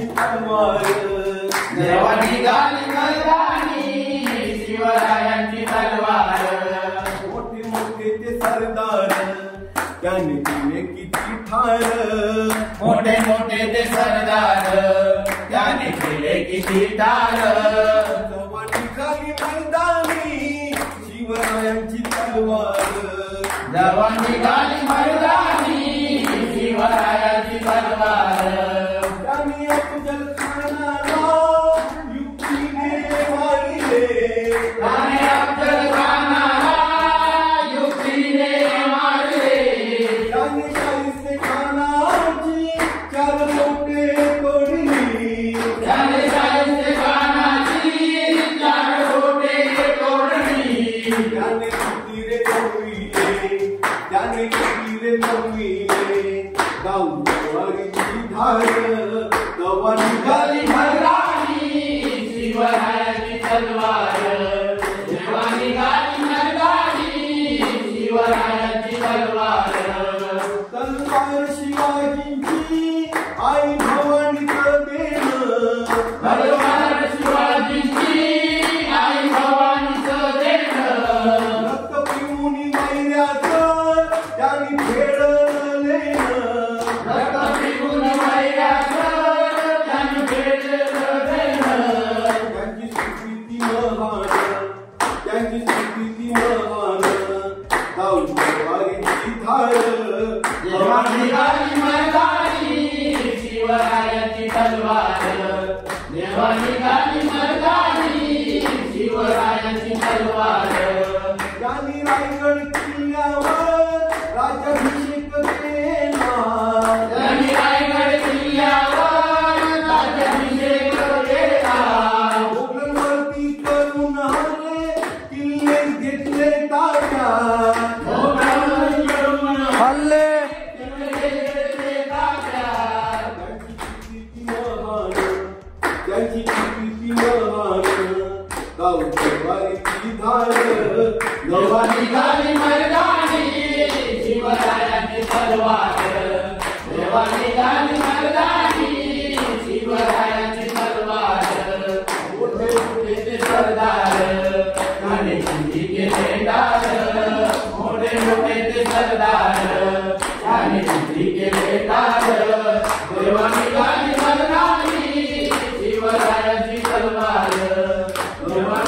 तलवार जेव्हा निघाली मैदानी शिवरायांची तलवार मोठे मोठे ते सरदार त्याने दिले किती ठार मोठे मोठे ते सरदार त्याने केले किती ठार जेव्हा निघाली मैदानी शिवरायांची तलवार जेव्हा निघाली मैदानी शिवरायांची तलवार त्याने अफजल खानाला युक्तीने मारले त्याने अफजल खानाला युक्तीने मारले त्याने शाहिस्ते खानाची चार बोटे तोडली त्याने शाहिस्ते खानाची चार बोटे तोडली त्याने कितीरे नवविले गाववारीची धार तेव्हा निघाली मैदानी शिवरायांची तलवार जेव्हा निघाली मैदानी शिवरायांची तलवार तलवार शिवाजींची आई भवानीचं देण तलवार शिवाजींची आई भवानीचं देणं रक्त पिऊन मैऱ्याचं त्यांनी फेडलेलं रक्त पिऊन मैऱ्याचं त्यांनी फेडलेलं देणं त्यांची स्वीकृती महान गाववारीची धार जेव्हा निघाली मैदानी शिवरायांची तलवार जेव्हा निघाली मैदानी शिवरायांची तलवार त्यांनी रायगड किल्ल्यावर राज्याभिषेक केला त्यांनी रायगड किल्ल्यावर राज्याभिषेक केला मोगलांवरती करून हल्ले किल्ले घेतले ताब्यात हल्ले त्यांची कीर्ती महान गाववारीची धार जेव्हा निघाली मैदानी शिवरायांची तलवार जेव्हा निघाली मैदानी शिवरायांची तलवार मोठे मोठे ते सरदार त्याने किती केले डार मोठे मोठे ते सरदार त्याने किती केले डार जेव्हा निघाली मैदानी शिवरायांची तलवार जेव्हा